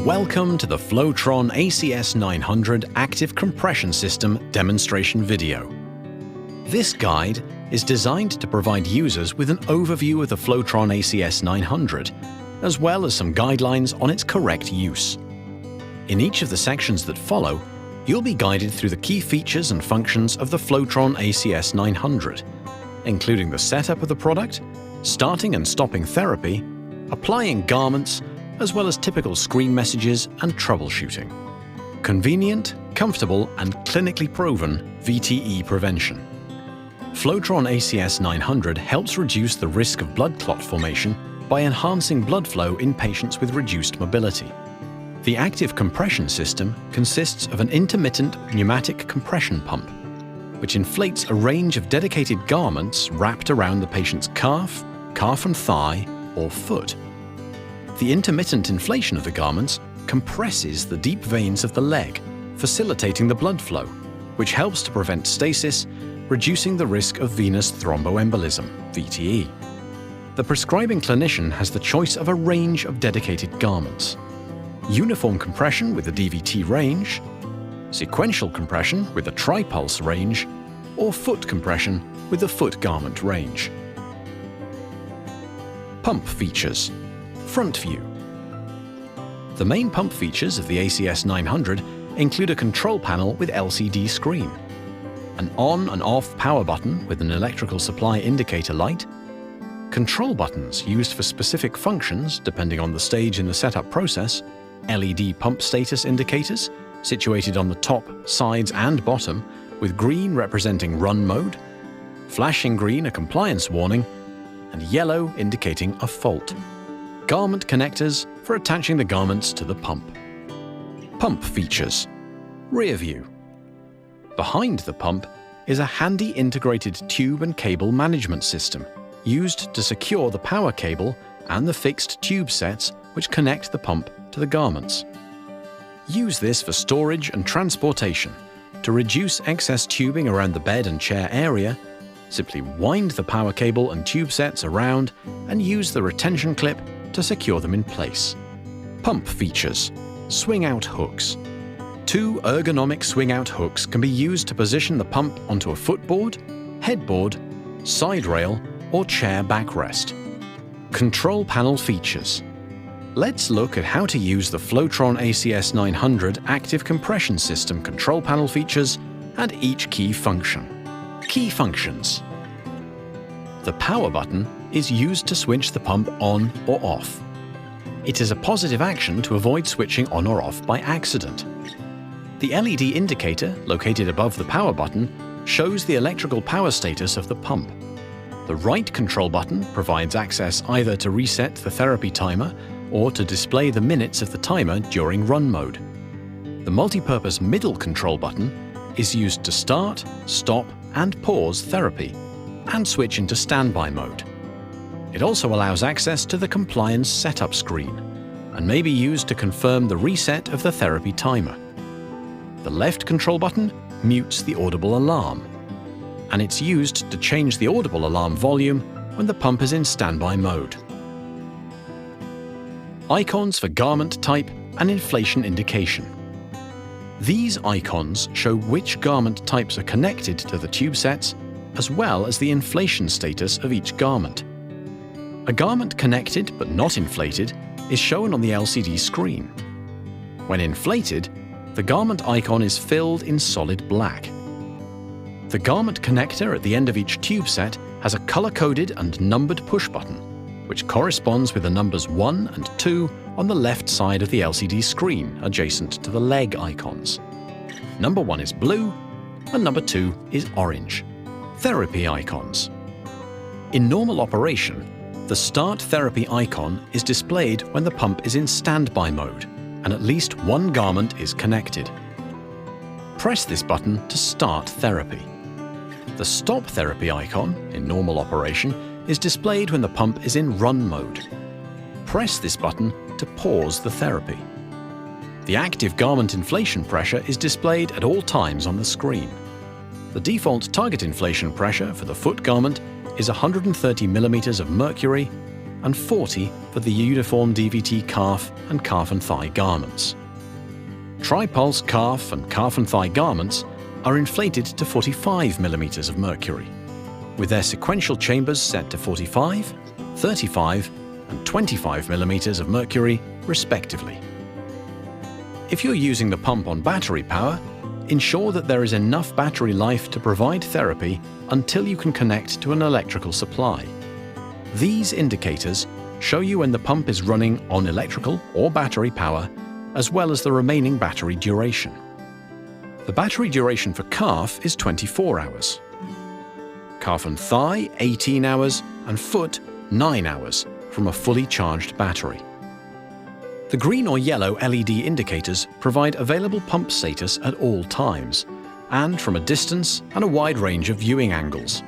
Welcome to the Flowtron ACS900 Active Compression System demonstration video. This guide is designed to provide users with an overview of the Flowtron ACS900, as well as some guidelines on its correct use. In each of the sections that follow, you'll be guided through the key features and functions of the Flowtron ACS900, including the setup of the product, starting and stopping therapy, applying garments, as well as typical screen messages and troubleshooting. Convenient, comfortable, and clinically proven VTE prevention. Flowtron ACS900 helps reduce the risk of blood clot formation by enhancing blood flow in patients with reduced mobility. The active compression system consists of an intermittent pneumatic compression pump, which inflates a range of dedicated garments wrapped around the patient's calf and thigh, or foot. The intermittent inflation of the garments compresses the deep veins of the leg, facilitating the blood flow, which helps to prevent stasis, reducing the risk of venous thromboembolism, VTE. The prescribing clinician has the choice of a range of dedicated garments: uniform compression with the DVT range, sequential compression with the tripulse range, or foot compression with the foot garment range. Pump features. Front view. The main pump features of the ACS900 include a control panel with LCD screen, an on and off power button with an electrical supply indicator light, control buttons used for specific functions depending on the stage in the setup process, LED pump status indicators situated on the top, sides and bottom with green representing run mode, flashing green a compliance warning, and yellow indicating a fault. Garment connectors for attaching the garments to the pump. Pump features. Rear view. Behind the pump is a handy integrated tube and cable management system used to secure the power cable and the fixed tube sets which connect the pump to the garments. Use this for storage and transportation. To reduce excess tubing around the bed and chair area, simply wind the power cable and tube sets around and use the retention clip to secure them in place. Pump features. Swing-out hooks. 2 ergonomic swing-out hooks can be used to position the pump onto a footboard, headboard, side rail, or chair backrest. Control panel features. Let's look at how to use the Flowtron ACS900 Active Compression System control panel features and each key function. Key functions. The power button is used to switch the pump on or off. It is a positive action to avoid switching on or off by accident. The LED indicator located above the power button shows the electrical power status of the pump. The right control button provides access either to reset the therapy timer or to display the minutes of the timer during run mode. The multi-purpose middle control button is used to start, stop, and pause therapy, and switch into standby mode. It also allows access to the compliance setup screen, and may be used to confirm the reset of the therapy timer. The left control button mutes the audible alarm, and it's used to change the audible alarm volume when the pump is in standby mode. Icons for garment type and inflation indication. These icons show which garment types are connected to the tube sets, as well as the inflation status of each garment. A garment connected but not inflated is shown on the LCD screen. When inflated, the garment icon is filled in solid black. The garment connector at the end of each tube set has a color-coded and numbered push button, which corresponds with the numbers 1 and 2 on the left side of the LCD screen adjacent to the leg icons. Number 1 is blue and number 2 is orange. Therapy icons. In normal operation, the Start Therapy icon is displayed when the pump is in standby mode and at least one garment is connected. Press this button to start therapy. The Stop Therapy icon, in normal operation, is displayed when the pump is in run mode. Press this button to pause the therapy. The active garment inflation pressure is displayed at all times on the screen. The default target inflation pressure for the foot garment is 130 millimeters of mercury, and 40 for the uniform DVT calf and calf and thigh garments. Tri-pulse calf and calf and thigh garments are inflated to 45 mm of mercury, with their sequential chambers set to 45, 35, and 25 mm of mercury, respectively. If you're using the pump on battery power, ensure that there is enough battery life to provide therapy until you can connect to an electrical supply. These indicators show you when the pump is running on electrical or battery power, as well as the remaining battery duration. The battery duration for calf is 24 hours. Calf and thigh, 18 hours, and foot, 9 hours from a fully charged battery. The green or yellow LED indicators provide available pump status at all times, and from a distance and a wide range of viewing angles.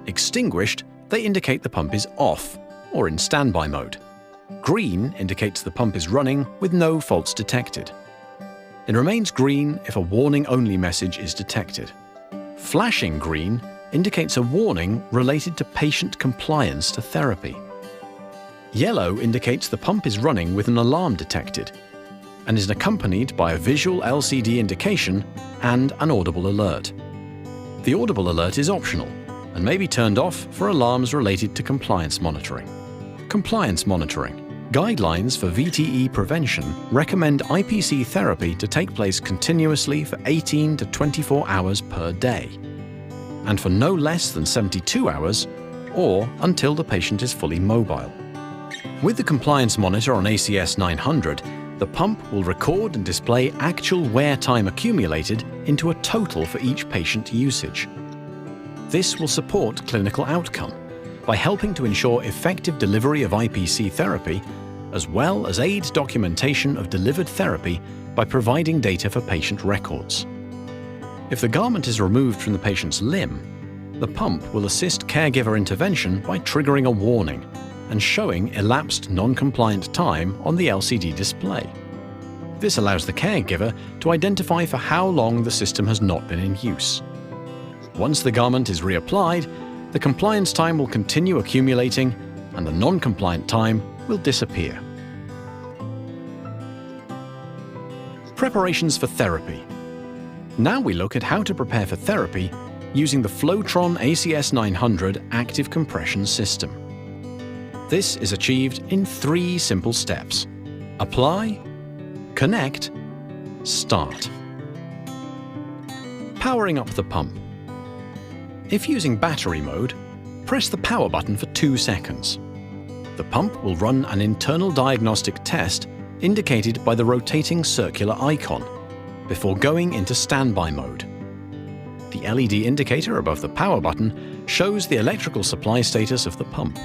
Extinguished, they indicate the pump is off, or in standby mode. Green indicates the pump is running with no faults detected. It remains green if a warning-only message is detected. Flashing green indicates a warning related to patient compliance to therapy. Yellow indicates the pump is running with an alarm detected, and is accompanied by a visual LCD indication and an audible alert. The audible alert is optional and may be turned off for alarms related to compliance monitoring. Compliance monitoring. Guidelines for VTE prevention recommend IPC therapy to take place continuously for 18 to 24 hours per day, and for no less than 72 hours or until the patient is fully mobile. With the compliance monitor on ACS900, the pump will record and display actual wear time accumulated into a total for each patient usage. This will support clinical outcome by helping to ensure effective delivery of IPC therapy, as well as aid documentation of delivered therapy by providing data for patient records. If the garment is removed from the patient's limb, the pump will assist caregiver intervention by triggering a warning and showing elapsed non-compliant time on the LCD display. This allows the caregiver to identify for how long the system has not been in use. Once the garment is reapplied, the compliance time will continue accumulating and the non-compliant time will disappear. Preparations for therapy. Now we look at how to prepare for therapy using the Flowtron ACS900 active compression system. This is achieved in 3 simple steps: apply, connect, start. Powering up the pump. If using battery mode, press the power button for 2 seconds. The pump will run an internal diagnostic test indicated by the rotating circular icon before going into standby mode. The LED indicator above the power button shows the electrical supply status of the pump.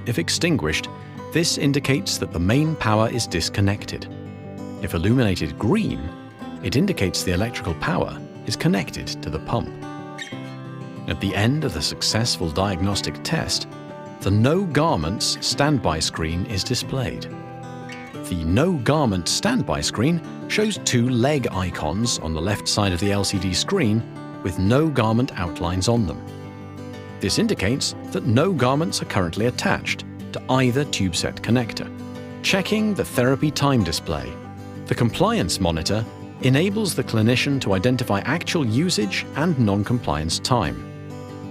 If extinguished, this indicates that the main power is disconnected. If illuminated green, it indicates the electrical power is connected to the pump. At the end of the successful diagnostic test, the No Garments standby screen is displayed. The No Garment standby screen shows 2 leg icons on the left side of the LCD screen with no garment outlines on them. This indicates that no garments are currently attached to either tube set connector. Checking the therapy time display. The compliance monitor enables the clinician to identify actual usage and non-compliance time.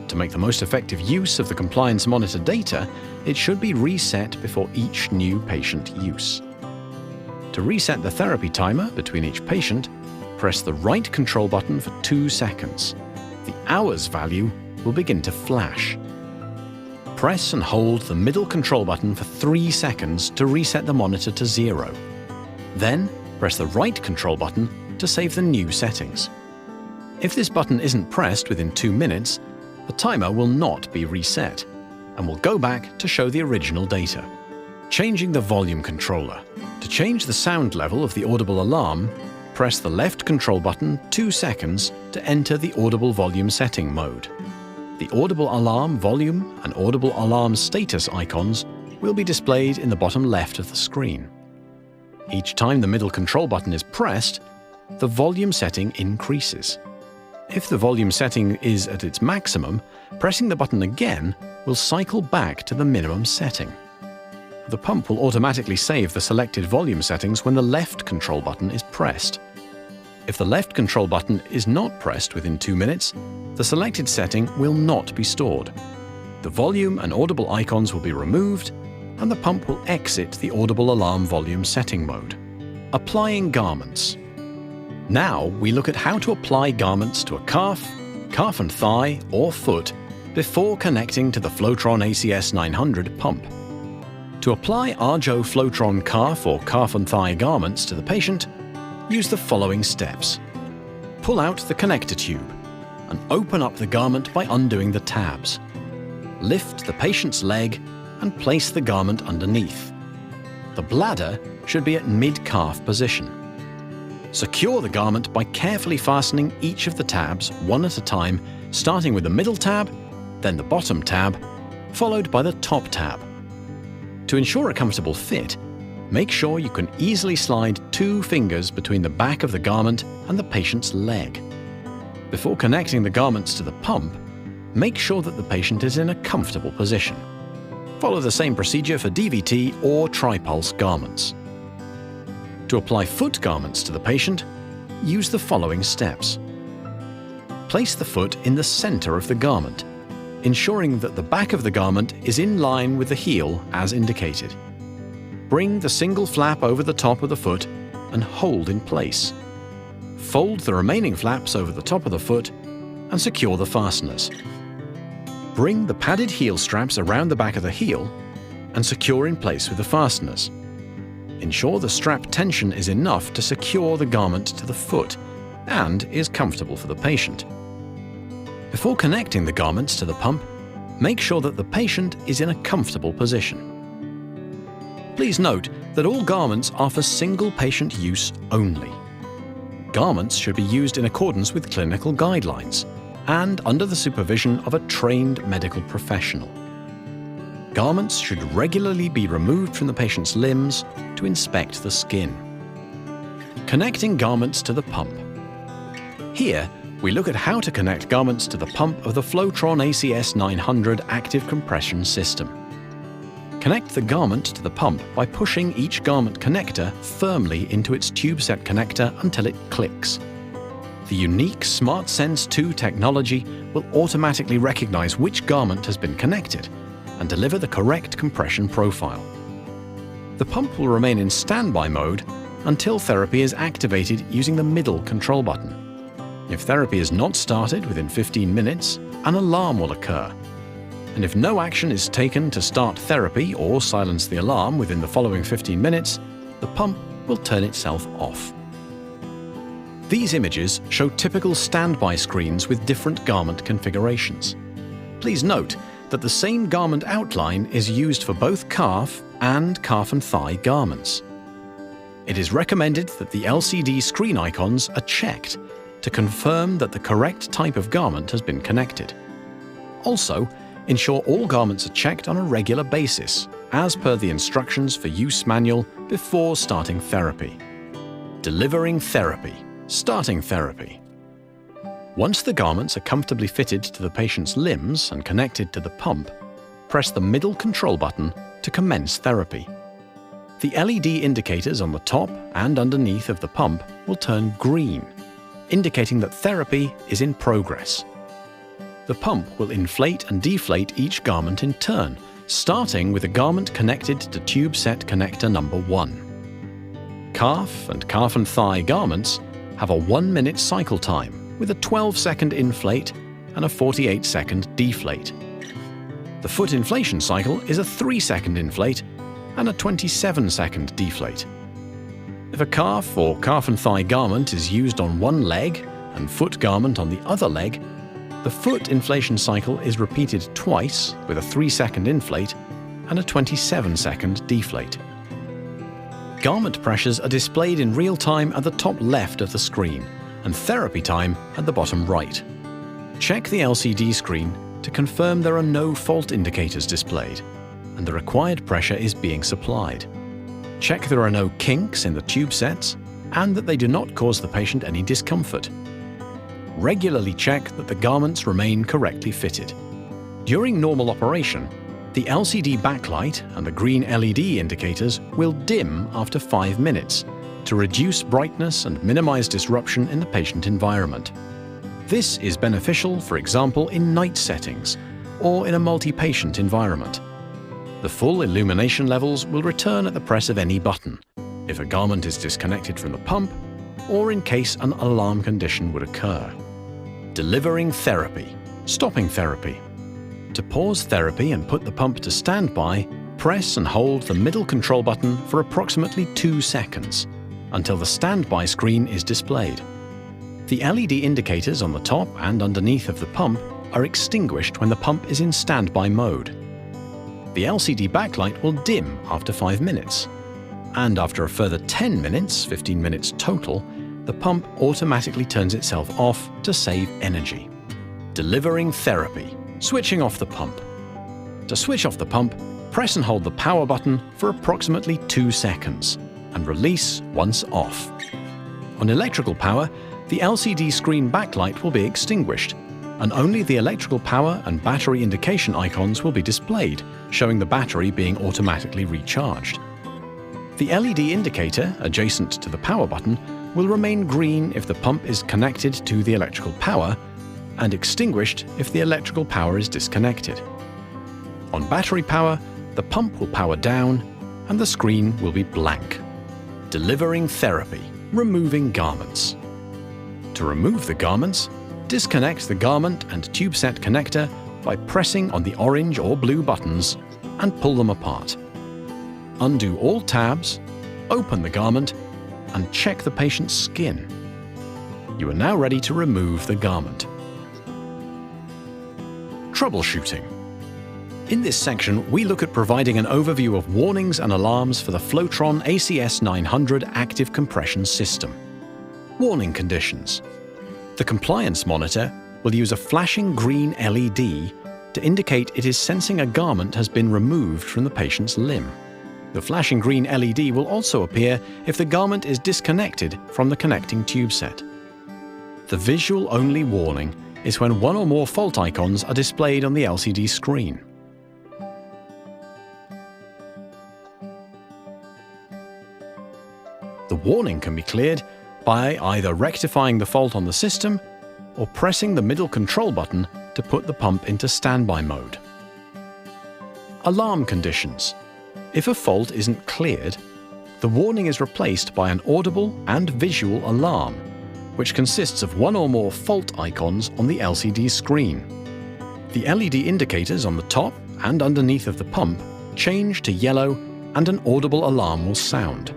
To make the most effective use of the compliance monitor data, it should be reset before each new patient use. To reset the therapy timer between each patient, press the right control button for 2 seconds. The hours value will begin to flash. Press and hold the middle control button for 3 seconds to reset the monitor to 0. Then, press the right control button to save the new settings. If this button isn't pressed within 2 minutes, the timer will not be reset and will go back to show the original data. Changing the volume controller. To change the sound level of the audible alarm, press the left control button 2 seconds to enter the audible volume setting mode. The audible alarm volume and audible alarm status icons will be displayed in the bottom left of the screen. Each time the middle control button is pressed, the volume setting increases. If the volume setting is at its maximum, pressing the button again will cycle back to the minimum setting. the pump will automatically save the selected volume settings when the left control button is pressed. If the left control button is not pressed within 2 minutes, the selected setting will not be stored. The volume and audible icons will be removed, and the pump will exit the audible alarm volume setting mode. Applying garments. Now we look at how to apply garments to a calf, calf and thigh, or foot before connecting to the Flowtron ACS900 pump. To apply Arjo Flowtron calf or calf and thigh garments to the patient, use the following steps. Pull out the connector tube and open up the garment by undoing the tabs. Lift the patient's leg and place the garment underneath. The bladder should be at mid-calf position. Secure the garment by carefully fastening each of the tabs one at a time, starting with the middle tab, then the bottom tab, followed by the top tab. To ensure a comfortable fit, make sure you can easily slide 2 fingers between the back of the garment and the patient's leg. Before connecting the garments to the pump, make sure that the patient is in a comfortable position. Follow the same procedure for DVT or tripulse garments. To apply foot garments to the patient, use the following steps. Place the foot in the center of the garment, ensuring that the back of the garment is in line with the heel as indicated. Bring the single flap over the top of the foot and hold in place. Fold the remaining flaps over the top of the foot and secure the fasteners. Bring the padded heel straps around the back of the heel and secure in place with the fasteners. Ensure the strap tension is enough to secure the garment to the foot and is comfortable for the patient. Before connecting the garments to the pump, make sure that the patient is in a comfortable position. Please note that all garments are for single patient use only. Garments should be used in accordance with clinical guidelines and under the supervision of a trained medical professional. Garments should regularly be removed from the patient's limbs to inspect the skin. Connecting garments to the pump. Here, we look at how to connect garments to the pump of the Flowtron ACS900 active compression system. Connect the garment to the pump by pushing each garment connector firmly into its tube set connector until it clicks. The unique SmartSense 2 technology will automatically recognize which garment has been connected and deliver the correct compression profile. The pump will remain in standby mode until therapy is activated using the middle control button. If therapy is not started within 15 minutes, an alarm will occur. And if no action is taken to start therapy or silence the alarm within the following 15 minutes, the pump will turn itself off. These images show typical standby screens with different garment configurations. Please note that the same garment outline is used for both calf and thigh garments. It is recommended that the LCD screen icons are checked to confirm that the correct type of garment has been connected. Also, ensure all garments are checked on a regular basis, as per the instructions for use manual before starting therapy. Delivering therapy. Starting therapy. Once the garments are comfortably fitted to the patient's limbs and connected to the pump, press the middle control button to commence therapy. The LED indicators on the top and underneath of the pump will turn green, indicating that therapy is in progress. The pump will inflate and deflate each garment in turn, starting with a garment connected to tube set connector number 1. Calf and thigh garments have a 1-minute cycle time with a 12-second inflate and a 48-second deflate. The foot inflation cycle is a 3-second inflate and a 27-second deflate. If a calf and thigh garment is used on one leg and foot garment on the other leg, the foot inflation cycle is repeated twice with a 3-second inflate and a 27-second deflate. Garment pressures are displayed in real time at the top left of the screen and therapy time at the bottom right. Check the LCD screen to confirm there are no fault indicators displayed and the required pressure is being supplied. Check there are no kinks in the tube sets and that they do not cause the patient any discomfort. Regularly check that the garments remain correctly fitted. During normal operation, The LCD backlight and the green LED indicators will dim after 5 minutes to reduce brightness and minimize disruption in the patient environment. This is beneficial, for example, in night settings or in a multi-patient environment. The full illumination levels will return at the press of any button, if a garment is disconnected from the pump, or in case an alarm condition would occur. Delivering therapy, stopping therapy. To pause therapy and put the pump to standby, press and hold the middle control button for approximately 2 seconds until the standby screen is displayed. The LED indicators on the top and underneath of the pump are extinguished when the pump is in standby mode. The LCD backlight will dim after 5 minutes, and after a further 10 minutes, 15 minutes total, the pump automatically turns itself off to save energy. Delivering therapy, switching off the pump. To switch off the pump, press and hold the power button for approximately 2 seconds and release once off. On electrical power, the LCD screen backlight will be extinguished, and only the electrical power and battery indication icons will be displayed, showing the battery being automatically recharged. The LED indicator adjacent to the power button will remain green if the pump is connected to the electrical power, and extinguished if the electrical power is disconnected. On battery power, the pump will power down and the screen will be blank. Delivering therapy, removing garments. To remove the garments, disconnect the garment and tube set connector by pressing on the orange or blue buttons and pull them apart. Undo all tabs, open the garment, and check the patient's skin. You are now ready to remove the garment. Troubleshooting. In this section, we look at providing an overview of warnings and alarms for the Flowtron ACS900 active compression system. Warning conditions. The compliance monitor will use a flashing green LED to indicate it is sensing a garment has been removed from the patient's limb. The flashing green LED will also appear if the garment is disconnected from the connecting tube set. The visual-only warning is when one or more fault icons are displayed on the LCD screen. The warning can be cleared by either rectifying the fault on the system or pressing the middle control button to put the pump into standby mode. Alarm conditions. If a fault isn't cleared, the warning is replaced by an audible and visual alarm, which consists of one or more fault icons on the LCD screen. The LED indicators on the top and underneath of the pump change to yellow and an audible alarm will sound.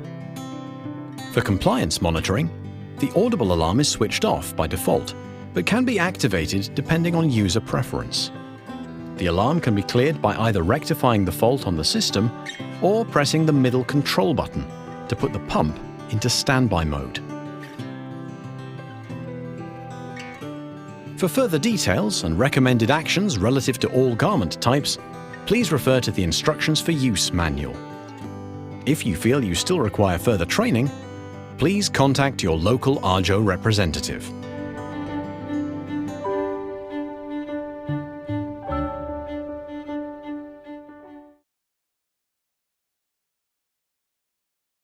For compliance monitoring, the audible alarm is switched off by default, but can be activated depending on user preference. The alarm can be cleared by either rectifying the fault on the system or pressing the middle control button to put the pump into standby mode. For further details and recommended actions relative to all garment types, please refer to the Instructions for Use manual. If you feel you still require further training, please contact your local ARJO representative.